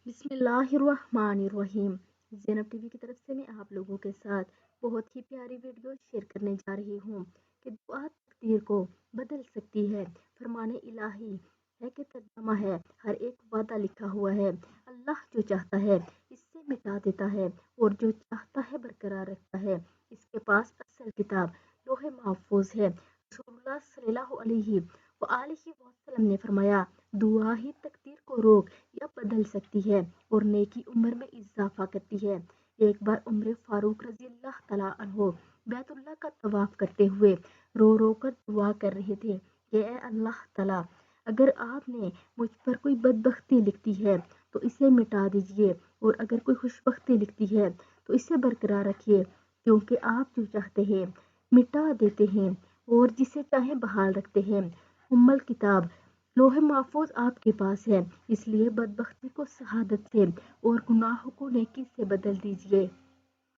بسم اللہ الرحمن الرحیم۔ زینب ٹی وی کی طرف سے میں آپ لوگوں کے ساتھ بہت ہی پیاری ویڈیو شیئر کرنے جا رہی ہوں کہ دعا تقدیر کو بدل سکتی ہے۔ فرمان الہی ہے کہ ترجمہ ہے، ہر ایک وعدہ لکھا ہوا ہے۔ اللہ جو چاہتا ہے اس سے مٹا دیتا ہے اور جو چاہتا ہے برقرار رکھتا ہے۔ اس کے پاس اصل کتاب لوح محفوظ ہے۔ رسول اللہ صلی اللہ علیہ وآلہ وسلم نے فرمایا، دعا ہی تقدیر کو روک یا بدل سکتی ہے اور نیکی عمر میں اضافہ کرتی ہے۔ ایک بار عمر فاروق رضی اللہ تعالیٰ عنہ بیت اللہ کا طواف کرتے ہوئے رو رو کر دعا کر رہے تھے کہ اے اللہ تعالیٰ، اگر آپ نے مجھ پر کوئی بدبختی لکھی ہے تو اسے مٹا دیجیے، اور اگر کوئی خوشبختی لکھی ہے تو اسے برقرار رکھیے، کیونکہ آپ جو چاہتے ہیں مٹا دیتے ہیں اور جسے چاہیں بحال رکھتے ہیں۔ الکتاب لوح محفوظ آپ کے پاس ہے، اس لیے بدبختی کو سعادت سے اور گناہوں کو نیکی سے بدل دیجیے۔